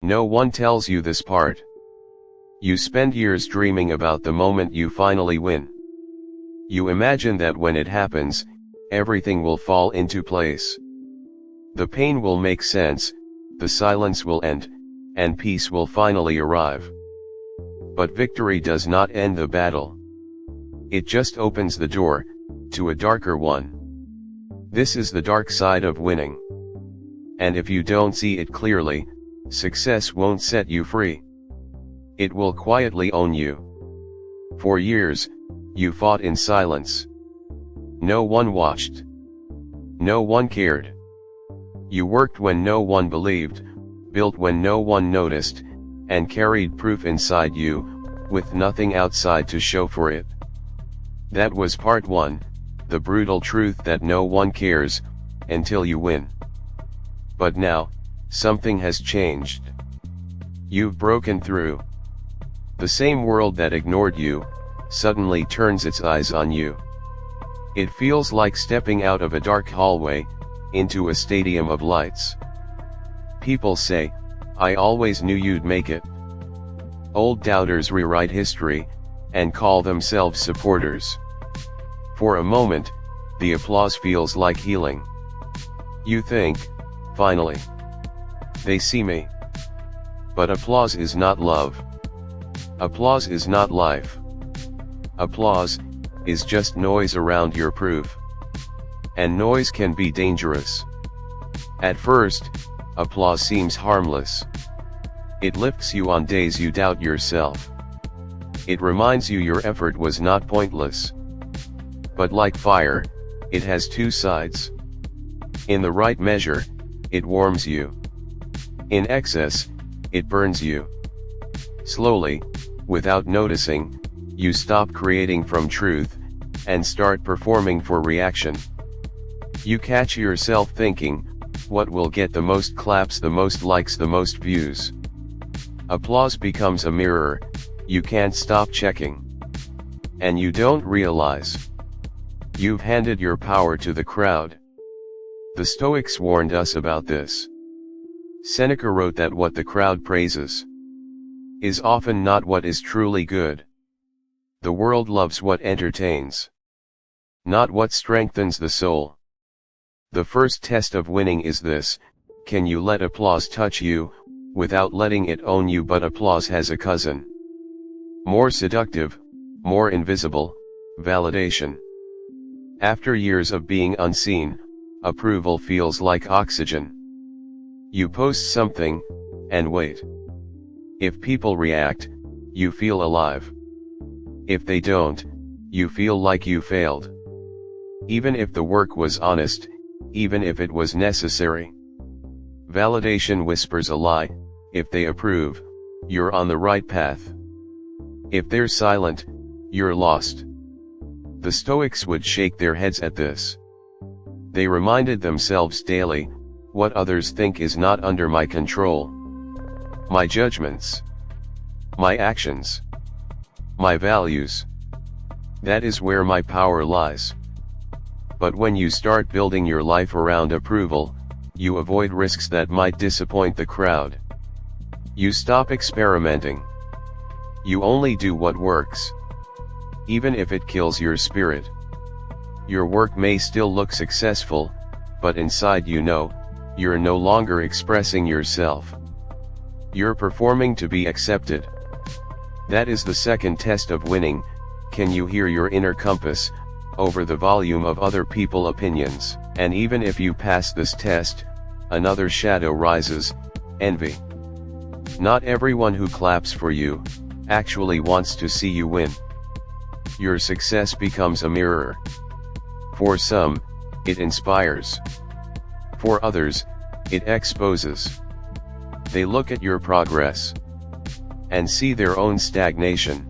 No one tells you this part. You spend years dreaming about the moment you finally win. You imagine that when it happens, everything will fall into place. The pain will make sense, the silence will end, and peace will finally arrive. But victory does not end the battle. It just opens the door to a darker one. This is the dark side of winning. And if you don't see it clearly, success won't set you free. It will quietly own you. For years, you fought in silence. No one watched. No one cared. You worked when no one believed, built when no one noticed, and carried proof inside you, with nothing outside to show for it. That was part 1, the brutal truth that no one cares, until you win. But now, something has changed. You've broken through. The same world that ignored you, suddenly turns its eyes on you. It feels like stepping out of a dark hallway, into a stadium of lights. People say, "I always knew you'd make it." Old doubters rewrite history, and call themselves supporters. For a moment, the applause feels like healing. You think, finally, they see me. But applause is not love. Applause is not life. Applause is just noise around your proof. And noise can be dangerous. At first, applause seems harmless. It lifts you on days you doubt yourself. It reminds you your effort was not pointless. But like fire, it has two sides. In the right measure, it warms you. In excess, it burns you. Slowly, without noticing, you stop creating from truth, and start performing for reaction. You catch yourself thinking, what will get the most claps, the most likes, the most views? Applause becomes a mirror, you can't stop checking. And you don't realize you've handed your power to the crowd. The Stoics warned us about this. Seneca wrote that what the crowd praises is often not what is truly good. The world loves what entertains, not what strengthens the soul. The first test of winning is this: can you let applause touch you, without letting it own you? But applause has a cousin. More seductive, more invisible: validation. After years of being unseen, approval feels like oxygen. You post something, and wait. If people react, you feel alive. If they don't, you feel like you failed. Even if the work was honest, even if it was necessary. Validation whispers a lie: if they approve, you're on the right path. If they're silent, you're lost. The Stoics would shake their heads at this. They reminded themselves daily, what others think is not under my control. My judgments, my actions, my values. That is where my power lies. But when you start building your life around approval, you avoid risks that might disappoint the crowd. You stop experimenting. You only do what works. Even if it kills your spirit. Your work may still look successful, but inside you know, you're no longer expressing yourself. You're performing to be accepted. That is the second test of winning: can you hear your inner compass, over the volume of other people's opinions? And even if you pass this test, another shadow rises: envy. Not everyone who claps for you, actually wants to see you win. Your success becomes a mirror. For some, it inspires. For others, it exposes. They look at your progress and see their own stagnation.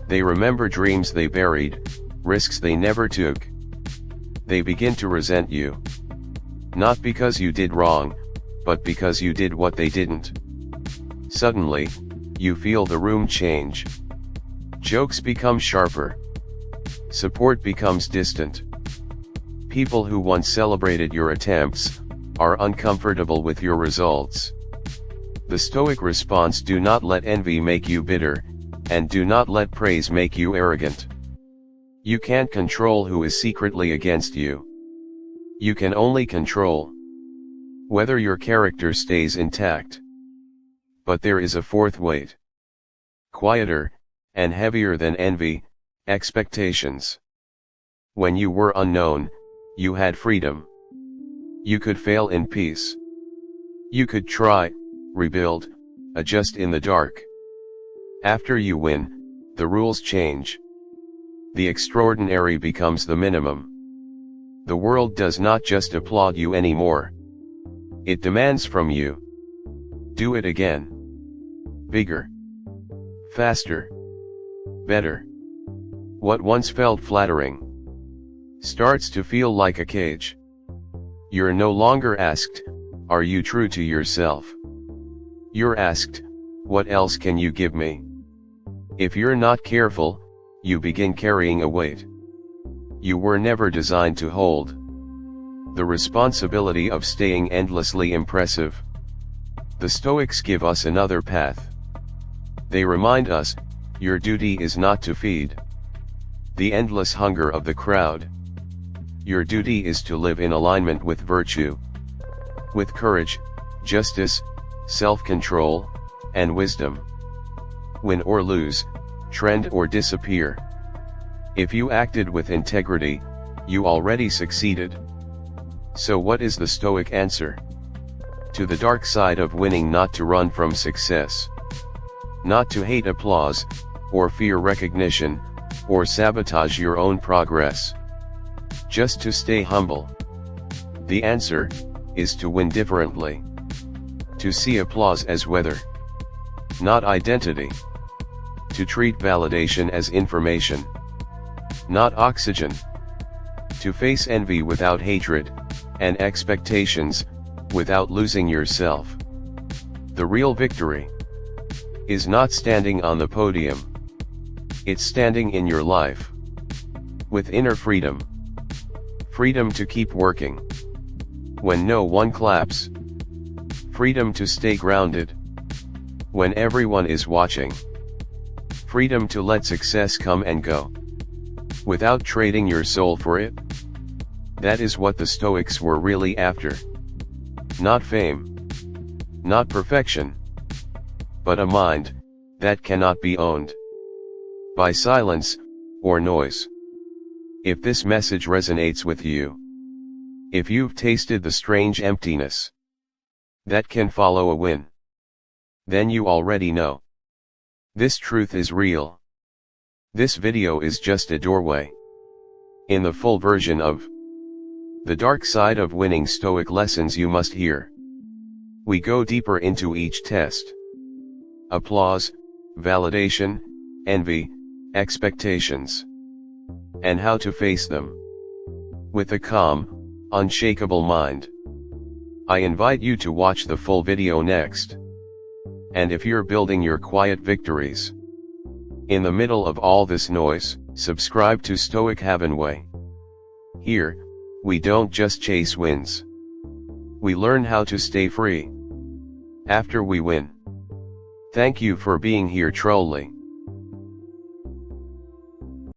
They remember dreams they buried, risks they never took. They begin to resent you. Not because you did wrong, but because you did what they didn't. Suddenly, you feel the room change. Jokes become sharper. Support becomes distant. People who once celebrated your attempts are uncomfortable with your results. The Stoic response: do not let envy make you bitter, and do not let praise make you arrogant. You can't control who is secretly against you. You can only control whether your character stays intact. But there is a fourth weight, quieter and heavier than envy: expectations. When you were unknown, you had freedom. You could fail in peace. You could try, rebuild, adjust in the dark. After you win, the rules change. The extraordinary becomes the minimum. The world does not just applaud you anymore. It demands from you. Do it again. Bigger. Faster. Better. What once felt flattering starts to feel like a cage. You're no longer asked, are you true to yourself? You're asked, what else can you give me? If you're not careful, you begin carrying a weight you were never designed to hold. The responsibility of staying endlessly impressive. The Stoics give us another path. They remind us, your duty is not to feed the endless hunger of the crowd. Your duty is to live in alignment with virtue, with courage, justice, self-control, and wisdom. Win or lose, trend or disappear. If you acted with integrity, you already succeeded. So what is the Stoic answer to the dark side of winning? Not to run from success, not to hate applause, or fear recognition, or sabotage your own progress. Just to stay humble. The answer is to win differently. To see applause as weather, not identity. To treat validation as information, not oxygen. To face envy without hatred, and expectations, without losing yourself. The real victory is not standing on the podium. It's standing in your life. With inner freedom. Freedom to keep working when no one claps. Freedom to stay grounded when everyone is watching. Freedom to let success come and go without trading your soul for it. That is what the Stoics were really after. Not fame, not perfection, but a mind that cannot be owned by silence or noise. If this message resonates with you, if you've tasted the strange emptiness that can follow a win, then you already know this truth is real. This video is just a doorway. In the full version of The Dark Side of Winning, Stoic Lessons You Must Hear, we go deeper into each test. Applause, validation, envy, expectations, and how to face them with a calm, unshakable mind. I invite you to watch the full video next. And if you're building your quiet victories in the middle of all this noise, subscribe to Stoic Havenway. Here, we don't just chase wins. We learn how to stay free after we win. Thank you for being here, truly.